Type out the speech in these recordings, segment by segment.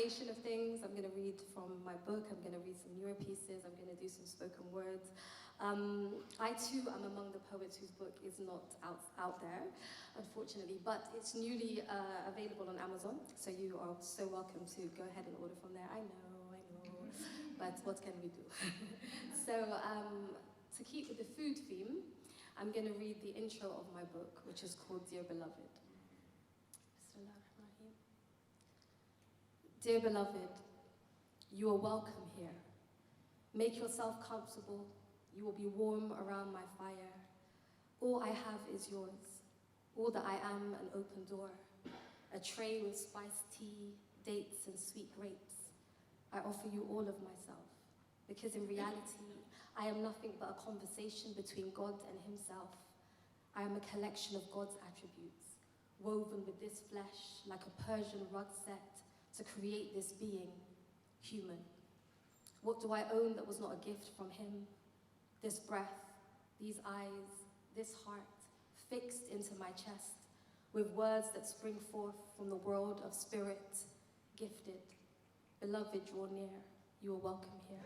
combination of things. I'm going to read from my book, I'm going to read some newer pieces, I'm going to do some spoken words. I too am among the poets whose book is not out there, unfortunately, but it's newly available on Amazon, so you are so welcome to go ahead and order from there. I know, but what can we do? So, to keep with the food theme, I'm going to read the intro of my book, which is called Dear Beloved. Dear Beloved, you are welcome here. Make yourself comfortable. You will be warm around my fire. All I have is yours. All that I am, an open door. A tray with spiced tea, dates, and sweet grapes. I offer you all of myself, because in reality, I am nothing but a conversation between God and himself. I am a collection of God's attributes, woven with this flesh like a Persian rug set to create this being, human. What do I own that was not a gift from him? This breath, these eyes, this heart, fixed into my chest, with words that spring forth from the world of spirit, gifted. Beloved, draw near. You are welcome here.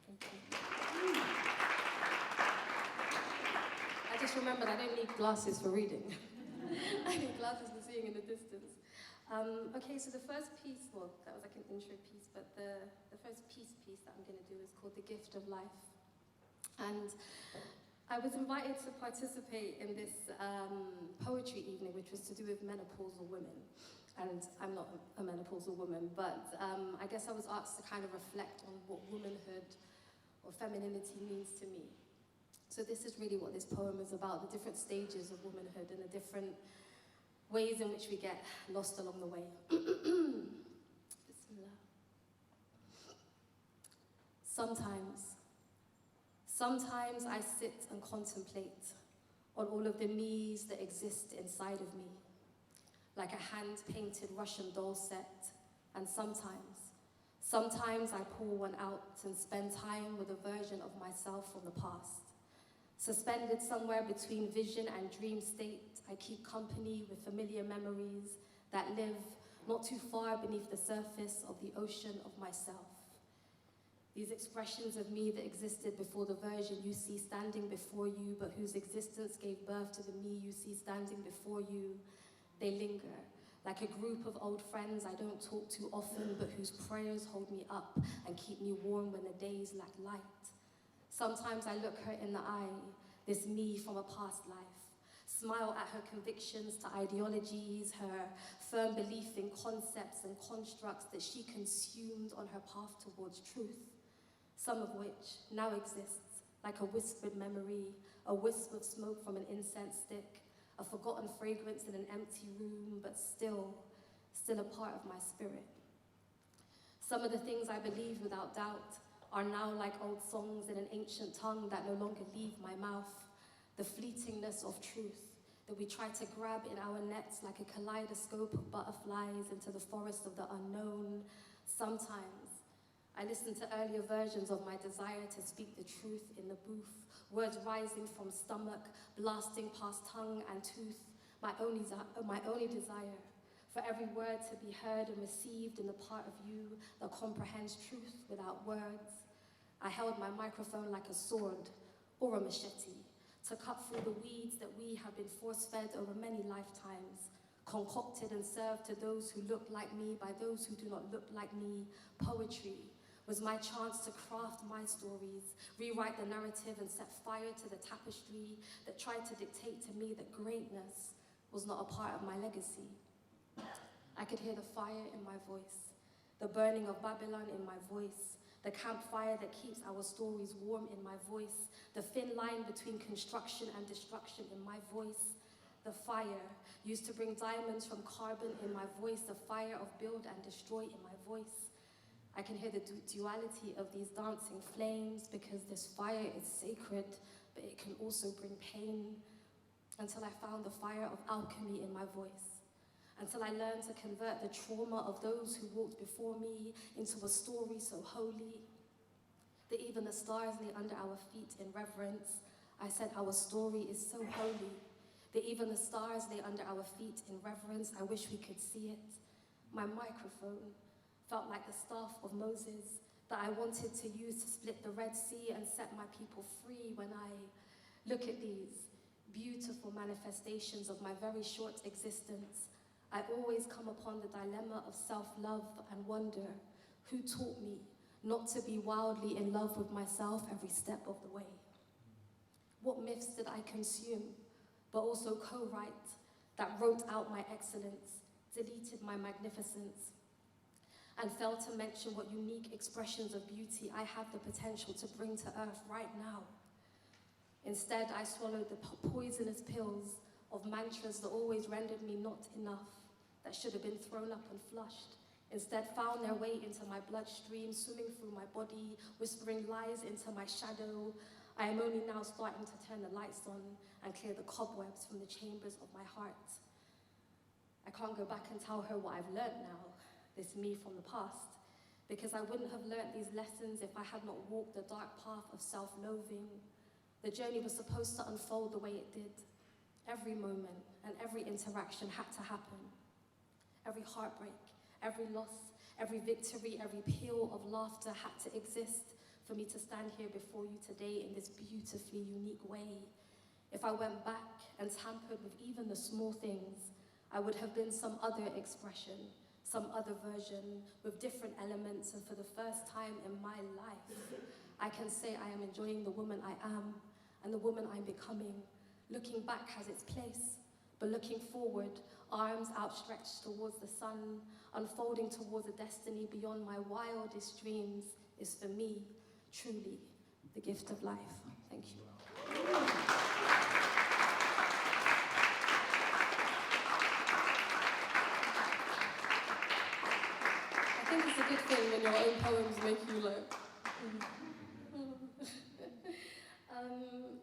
Thank you. I just remembered I don't need glasses for reading. I need glasses for seeing in the distance. Okay, so the first piece, well, that was like an intro piece, but the first piece that I'm going to do is called The Gift of Life. And I was invited to participate in this poetry evening, which was to do with menopausal women. And I'm not a menopausal woman, but I guess I was asked to kind of reflect on what womanhood or femininity means to me. So this is really what this poem is about, the different stages of womanhood and the different ways in which we get lost along the way. Sometimes I sit and contemplate on all of the me's that exist inside of me, like a hand-painted Russian doll set. And sometimes I pull one out and spend time with a version of myself from the past. Suspended somewhere between vision and dream state, I keep company with familiar memories that live not too far beneath the surface of the ocean of myself. These expressions of me that existed before the version you see standing before you, but whose existence gave birth to the me you see standing before you, they linger, like a group of old friends I don't talk to often, but whose prayers hold me up and keep me warm when the days lack light. Sometimes I look her in the eye, this me from a past life, smile at her convictions to ideologies, her firm belief in concepts and constructs that she consumed on her path towards truth, some of which now exists like a whispered memory, a wisp of smoke from an incense stick, a forgotten fragrance in an empty room, but still a part of my spirit. Some of the things I believe without doubt are now like old songs in an ancient tongue that no longer leave my mouth, the fleetingness of truth that we try to grab in our nets like a kaleidoscope of butterflies into the forest of the unknown. Sometimes I listen to earlier versions of my desire to speak the truth in the booth, words rising from stomach, blasting past tongue and tooth, my only desire for every word to be heard and received in the part of you that comprehends truth without words. I held my microphone like a sword or a machete to cut through the weeds that we have been force-fed over many lifetimes, concocted and served to those who look like me by those who do not look like me. Poetry was my chance to craft my stories, rewrite the narrative and set fire to the tapestry that tried to dictate to me that greatness was not a part of my legacy. I could hear the fire in my voice, the burning of Babylon in my voice, the campfire that keeps our stories warm in my voice, the thin line between construction and destruction in my voice, the fire used to bring diamonds from carbon in my voice, the fire of build and destroy in my voice. I can hear the duality of these dancing flames because this fire is sacred, but it can also bring pain, until I found the fire of alchemy in my voice. Until I learned to convert the trauma of those who walked before me into a story so holy that even the stars lay under our feet in reverence. I said our story is so holy that even the stars lay under our feet in reverence. I wish we could see it. My microphone felt like the staff of Moses that I wanted to use to split the Red Sea and set my people free. When I look at these beautiful manifestations of my very short existence, I always come upon the dilemma of self-love and wonder, who taught me not to be wildly in love with myself every step of the way? What myths did I consume, but also co-write, that wrote out my excellence, deleted my magnificence, and failed to mention what unique expressions of beauty I have the potential to bring to earth right now? Instead, I swallowed the poisonous pills of mantras that always rendered me not enough, that should have been thrown up and flushed. Instead, found their way into my bloodstream, swimming through my body, whispering lies into my shadow. I am only now starting to turn the lights on and clear the cobwebs from the chambers of my heart. I can't go back and tell her what I've learned now, this me from the past, because I wouldn't have learned these lessons if I had not walked the dark path of self-loathing. The journey was supposed to unfold the way it did. Every moment and every interaction had to happen. Every heartbreak, every loss, every victory, every peal of laughter had to exist for me to stand here before you today in this beautifully unique way. If I went back and tampered with even the small things, I would have been some other expression, some other version, with different elements, and for the first time in my life, I can say I am enjoying the woman I am and the woman I'm becoming. Looking back has its place, but looking forward, arms outstretched towards the sun, unfolding towards a destiny beyond my wildest dreams, is for me, truly, the gift of life. Thank you. I think it's a good thing when your own poems make you like...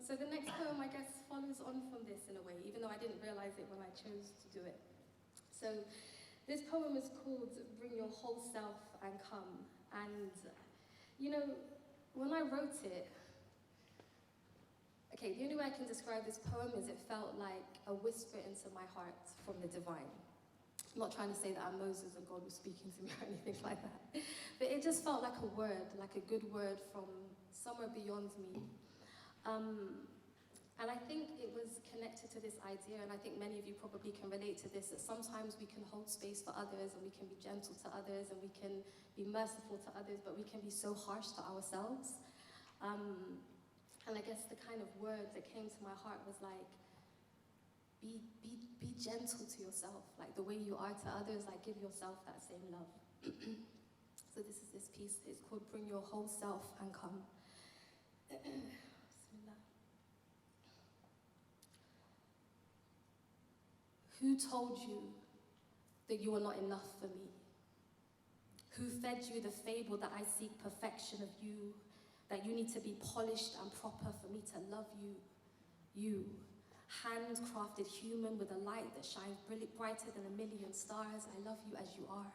So the next poem, I guess, follows on from this in a way, even though I didn't realize it when I chose to do it. So this poem is called Bring Your Whole Self and Come. And, you know, when I wrote it, okay, the only way I can describe this poem is it felt like a whisper into my heart from the divine. I'm not trying to say that I'm Moses and God was speaking to me or anything like that. But it just felt like a word, like a good word from somewhere beyond me. And I think it was connected to this idea, and I think many of you probably can relate to this, that sometimes we can hold space for others and we can be gentle to others and we can be merciful to others, but we can be so harsh to ourselves. And I guess the kind of word that came to my heart was like, be gentle to yourself, like the way you are to others, like give yourself that same love. So this is this piece, it's called Bring Your Whole Self and Come. Who told you that you are not enough for me? Who fed you the fable that I seek perfection of you, that you need to be polished and proper for me to love you? You, handcrafted human with a light that shines brighter than a million stars, I love you as you are.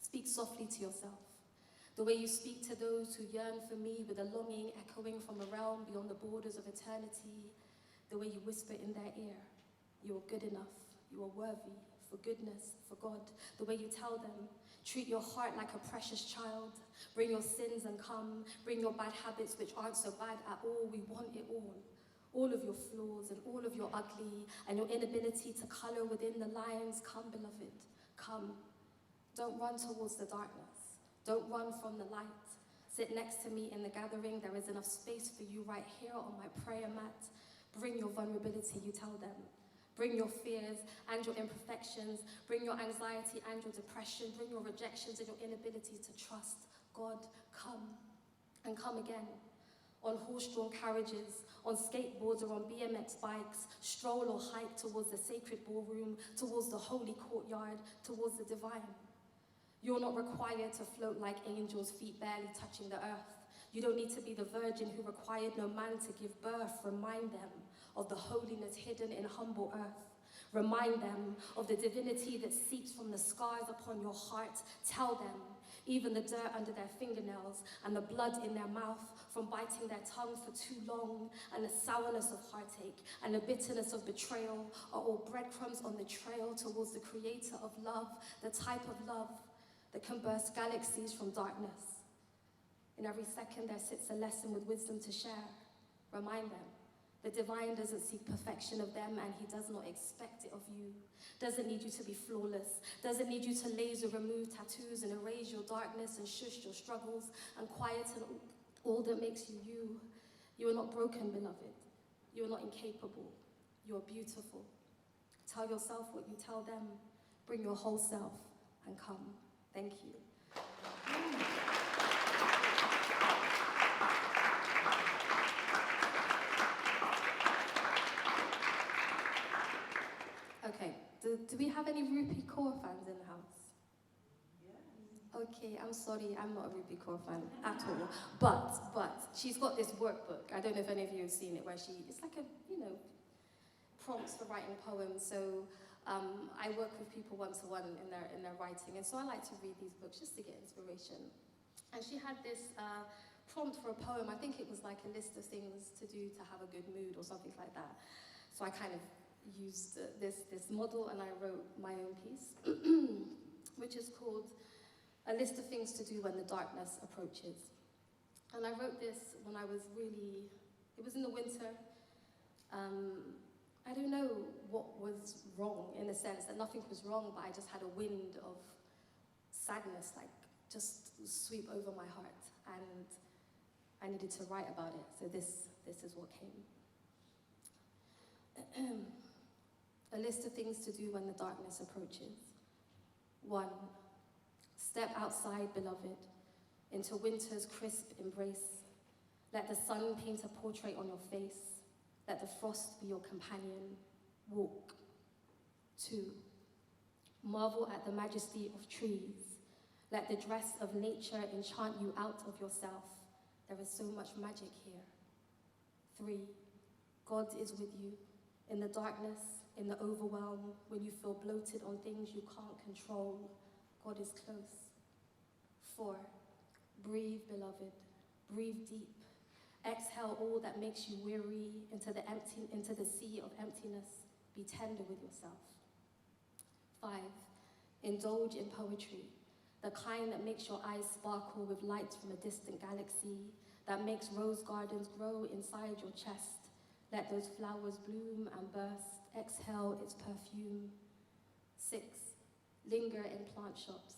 Speak softly to yourself, the way you speak to those who yearn for me with a longing echoing from a realm beyond the borders of eternity, the way you whisper in their ear, you are good enough, you are worthy, for goodness, for God, the way you tell them, treat your heart like a precious child, bring your sins and come, bring your bad habits which aren't so bad at all, we want it all of your flaws and all of your ugly and your inability to color within the lines, come beloved, come. Don't run towards the darkness, don't run from the light, sit next to me in the gathering, there is enough space for you right here on my prayer mat, bring your vulnerability, you tell them. Bring your fears and your imperfections, bring your anxiety and your depression, bring your rejections and your inability to trust. God, come and come again. On horse-drawn carriages, on skateboards or on BMX bikes, stroll or hike towards the sacred ballroom, towards the holy courtyard, towards the divine. You're not required to float like angels, feet barely touching the earth. You don't need to be the virgin who required no man to give birth. Remind them of the holiness hidden in humble earth. Remind them of the divinity that seeps from the scars upon your heart. Tell them, even the dirt under their fingernails and the blood in their mouth from biting their tongue for too long, and the sourness of heartache and the bitterness of betrayal are all breadcrumbs on the trail towards the creator of love, the type of love that can burst galaxies from darkness. In every second there sits a lesson with wisdom to share. Remind them, the divine doesn't seek perfection of them, and he does not expect it of you. Doesn't need you to be flawless, doesn't need you to laser remove tattoos and erase your darkness and shush your struggles and quieten all that makes you you. You are not broken, beloved. You are not incapable. You are beautiful. Tell yourself what you tell them. Bring your whole self and come. Thank you. Okay, do we have any Rupi Kaur fans in the house? Okay, I'm sorry, I'm not a Rupi Kaur fan at all. But she's got this workbook. I don't know if any of you have seen it, where it's like a, prompts for writing poems. So I work with people one-to-one in their writing, and so I like to read these books just to get inspiration. And she had this prompt for a poem. I think it was like a list of things to do to have a good mood or something like that. So I kind of used this model, and I wrote my own piece, which is called A List of Things to Do When the Darkness Approaches. And I wrote this when I was it was in the winter. I don't know what was wrong, in the sense that nothing was wrong, but I just had a wind of sadness, like, just sweep over my heart, and I needed to write about it. So this is what came. A list of things to do when the darkness approaches. 1. Step outside, beloved, into winter's crisp embrace. Let the sun paint a portrait on your face. Let the frost be your companion. Walk. 2. Marvel at the majesty of trees. Let the dress of nature enchant you out of yourself. There is so much magic here. 3. God is with you. In the darkness, in the overwhelm, when you feel bloated on things you can't control, God is close. 4. Breathe, beloved. Breathe deep. Exhale all that makes you weary into the sea of emptiness. Be tender with yourself. 5. Indulge in poetry, the kind that makes your eyes sparkle with light from a distant galaxy, that makes rose gardens grow inside your chest. Let those flowers bloom and burst. Exhale its perfume. 6. Linger in plant shops.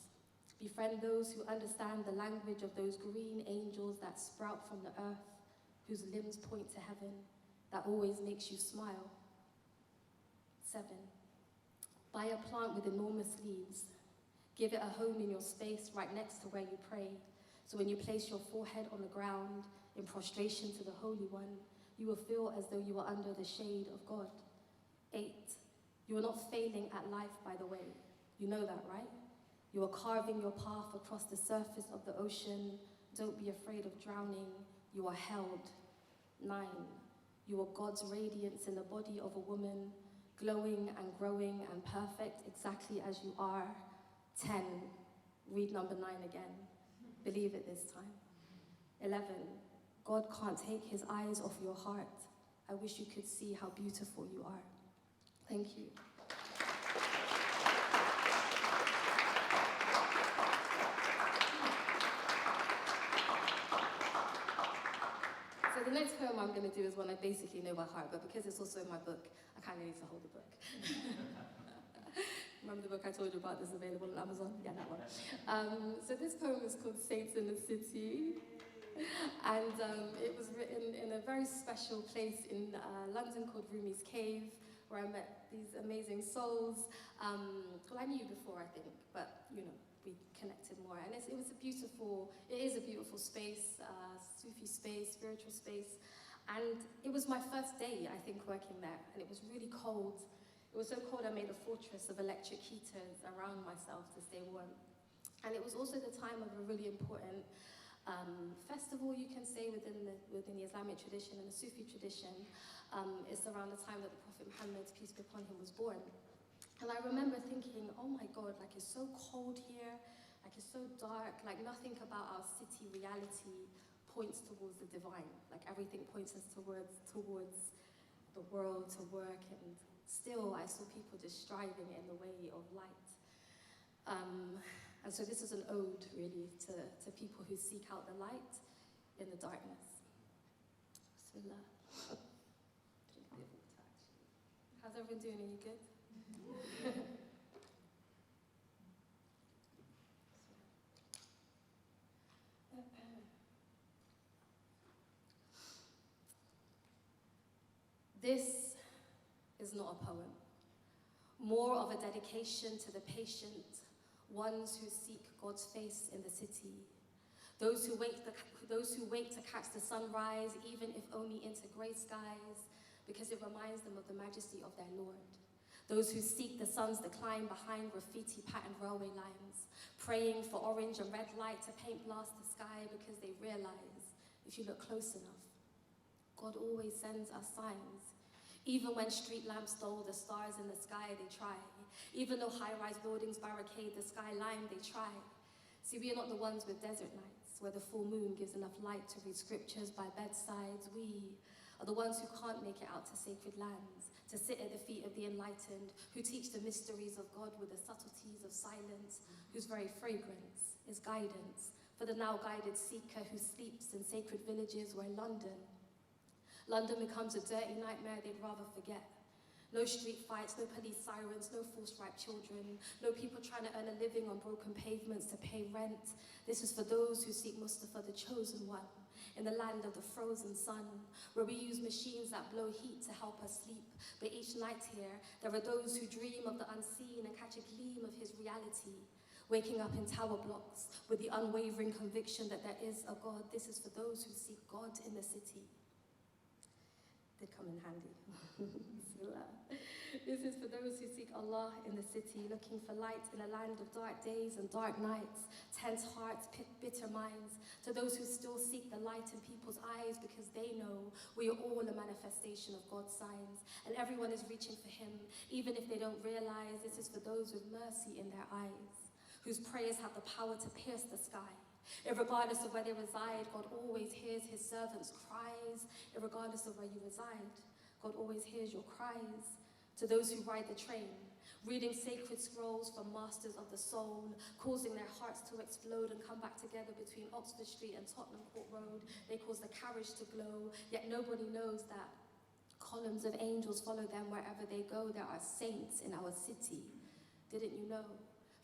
Befriend those who understand the language of those green angels that sprout from the earth, whose limbs point to heaven, that always makes you smile. 7. Buy a plant with enormous leaves. Give it a home in your space right next to where you pray. So when you place your forehead on the ground in prostration to the Holy One, you will feel as though you are under the shade of God. 8. You are not failing at life, by the way. You know that, right? You are carving your path across the surface of the ocean. Don't be afraid of drowning. You are held. 9. You are God's radiance in the body of a woman, glowing and growing and perfect exactly as you are. 10. Read number 9 again. Believe it this time. 11. God can't take his eyes off your heart. I wish you could see how beautiful you are. Thank you. So the next poem I'm going to do is one I basically know by heart, but because it's also in my book, I kind of need to hold the book. Remember the book I told you about that's available on Amazon? Yeah, that one. So this poem is called Saints in the City. And it was written in a very special place in London called Rumi's Cave, where I met these amazing souls. Well, I knew before, I think, but, we connected more. And it is a beautiful space, Sufi space, spiritual space. And it was my first day, I think, working there, and it was really cold. It was so cold I made a fortress of electric heaters around myself to stay warm. And it was also the time of a really important festival, you can say, within the Islamic tradition and the Sufi tradition. It's around the time that the Prophet Muhammad, peace be upon him, was born. And I remember thinking, oh my God, like, it's so cold here, like, it's so dark, like, nothing about our city reality points towards the divine. Like, everything points us towards the world, to work, and still I saw people just striving in the way of light. And so this is an ode, really, to people who seek out the light in the darkness. Bismillah. Drink a bit of water, actually. How's everyone doing? Are you good? This is not a poem, more of a dedication to the patient, ones who seek God's face in the city, those who wait to catch the sunrise, even if only into grey skies, because it reminds them of the majesty of their Lord. Those who seek the sun's decline behind graffiti-patterned railway lines, praying for orange and red light to paint blast the sky because they realize, if you look close enough, God always sends us signs. Even when street lamps stole the stars in the sky, they try. Even though high-rise buildings barricade the skyline, they try. See, we are not the ones with desert nights, where the full moon gives enough light to read scriptures by bedsides. We are the ones who can't make it out to sacred lands, to sit at the feet of the enlightened, who teach the mysteries of God with the subtleties of silence, whose very fragrance is guidance for the now guided seeker who sleeps in sacred villages where London becomes a dirty nightmare they'd rather forget. No street fights, no police sirens, no forced rape children, no people trying to earn a living on broken pavements to pay rent. This is for those who seek Mustafa, the chosen one, in the land of the frozen sun, where we use machines that blow heat to help us sleep. But each night here, there are those who dream of the unseen and catch a gleam of his reality, waking up in tower blocks with the unwavering conviction that there is a God. This is for those who seek God in the city. Did come in handy. This is for those who seek Allah in the city, looking for light in a land of dark days and dark nights, tense hearts, bitter minds, to those who still seek the light in people's eyes because they know we are all a manifestation of God's signs and everyone is reaching for him, even if they don't realize. This is for those with mercy in their eyes, whose prayers have the power to pierce the sky. Irregardless of where they reside, God always hears his servants' cries. Irregardless of where you reside, God always hears your cries. To those who ride the train, reading sacred scrolls from masters of the soul, causing their hearts to explode and come back together between Oxford Street and Tottenham Court Road, they cause the carriage to glow, yet nobody knows that columns of angels follow them wherever they go. There are saints in our city. Didn't you know?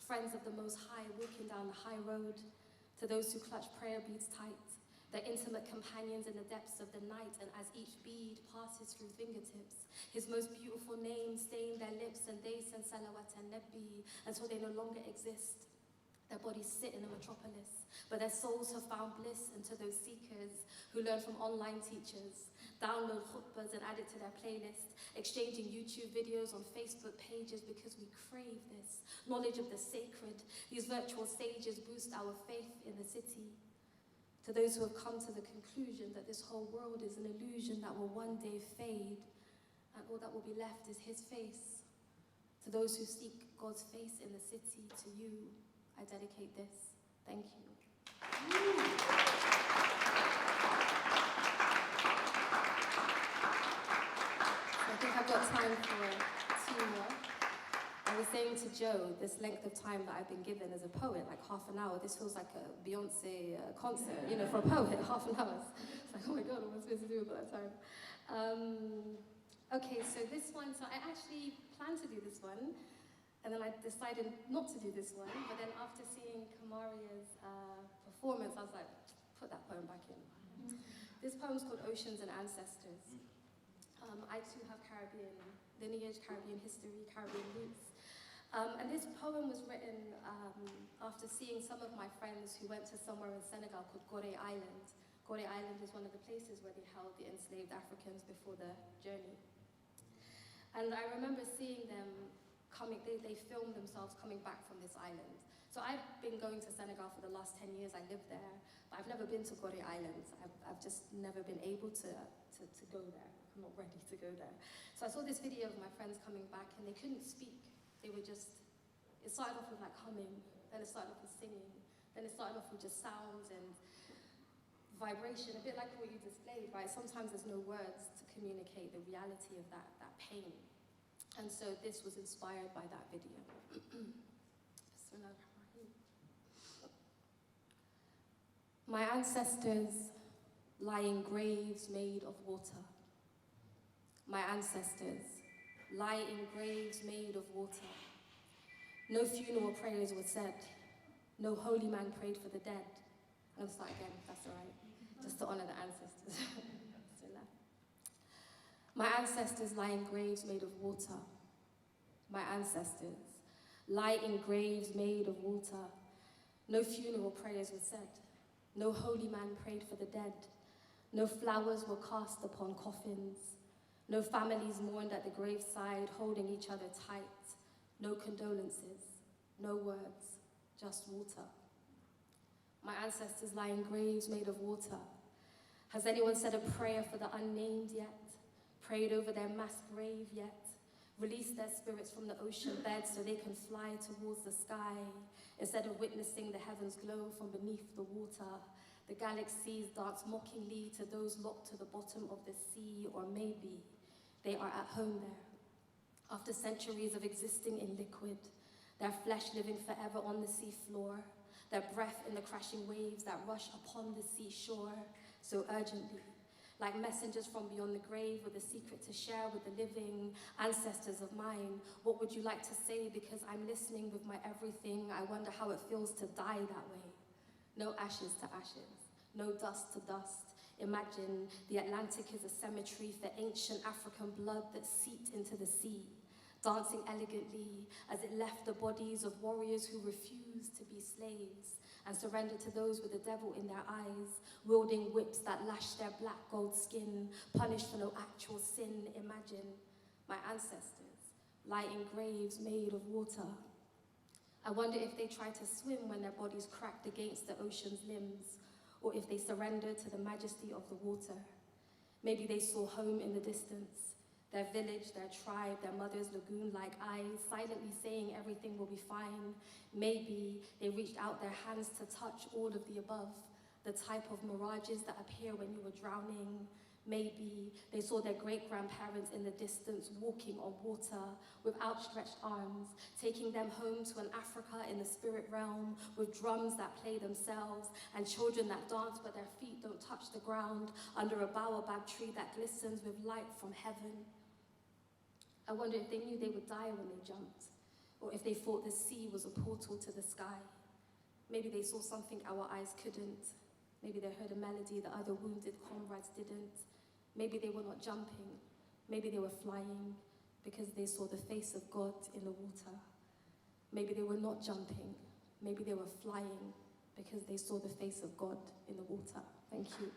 Friends of the Most High walking down the high road. To those who clutch prayer beads tight, their intimate companions in the depths of the night, and as each bead passes through fingertips, his most beautiful name stain their lips, and they send salawat and nabi until they no longer exist. Their bodies sit in a metropolis, but their souls have found bliss. And to those seekers who learn from online teachers, download khutbahs and add it to their playlist, exchanging YouTube videos on Facebook pages because we crave this knowledge of the sacred. These virtual stages boost our faith in the city. To those who have come to the conclusion that this whole world is an illusion that will one day fade, and all that will be left is his face. To those who seek God's face in the city, to you, I dedicate this. Thank you. I think I've got time for 2 more. I was saying to Joe, this length of time that I've been given as a poet, like half an hour, this feels like a Beyonce concert, you know, for a poet, half an hour. It's like, oh my God, what am I supposed to do with that time? Okay, so this one, so I actually planned to do this one, and then I decided not to do this one, but then after seeing Kamaria's performance, I was like, put that poem back in. This poem's called Oceans and Ancestors. I too have Caribbean lineage, Caribbean history, Caribbean roots. And this poem was written after seeing some of my friends who went to somewhere in Senegal called Gorée Island. Gorée Island is one of the places where they held the enslaved Africans before the journey. And I remember seeing them coming, they filmed themselves coming back from this island. So I've been going to Senegal for the last 10 years, I lived there, but I've never been to Gorée Island. I've just never been able to go there. I'm not ready to go there. So I saw this video of my friends coming back and they couldn't speak. They were just, it started off with like humming, then it started off with singing, then it started off with just sounds and vibration, a bit like what you displayed, right? Sometimes there's no words to communicate the reality of that pain. And so this was inspired by that video. Bismillahirrahmanirrahim. My ancestors lie in graves made of water. My ancestors lie in graves made of water. No funeral prayers were said. No holy man prayed for the dead. I'm gonna start again, if that's all right. Just to honor the ancestors. My ancestors lie in graves made of water. My ancestors lie in graves made of water. No funeral prayers were said. No holy man prayed for the dead. No flowers were cast upon coffins. No families mourned at the graveside, holding each other tight. No condolences, no words, just water. My ancestors lie in graves made of water. Has anyone said a prayer for the unnamed yet? Prayed over their mass grave yet? Released their spirits from the ocean bed so they can fly towards the sky, instead of witnessing the heavens glow from beneath the water. The galaxies dance mockingly to those locked to the bottom of the sea, or maybe they are at home there. After centuries of existing in liquid, their flesh living forever on the sea floor, their breath in the crashing waves that rush upon the seashore so urgently, like messengers from beyond the grave with a secret to share with the living ancestors of mine. What would you like to say? Because I'm listening with my everything. I wonder how it feels to die that way. No ashes to ashes, no dust to dust. Imagine the Atlantic is a cemetery for ancient African blood that seeped into the sea, dancing elegantly as it left the bodies of warriors who refused to be slaves and surrendered to those with the devil in their eyes, wielding whips that lashed their black gold skin, punished for no actual sin. Imagine my ancestors lie in graves made of water. I wonder if they tried to swim when their bodies cracked against the ocean's limbs, or if they surrendered to the majesty of the water. Maybe they saw home in the distance, their village, their tribe, their mother's lagoon-like eyes, silently saying everything will be fine. Maybe they reached out their hands to touch all of the above, the type of mirages that appear when you were drowning. Maybe they saw their great-grandparents in the distance walking on water with outstretched arms, taking them home to an Africa in the spirit realm with drums that play themselves and children that dance but their feet don't touch the ground under a baobab tree that glistens with light from heaven. I wonder if they knew they would die when they jumped, or if they thought the sea was a portal to the sky. Maybe they saw something our eyes couldn't. Maybe they heard a melody that other wounded comrades didn't. Maybe they were not jumping. Maybe they were flying because they saw the face of God in the water. Maybe they were not jumping. Maybe they were flying because they saw the face of God in the water. Thank you.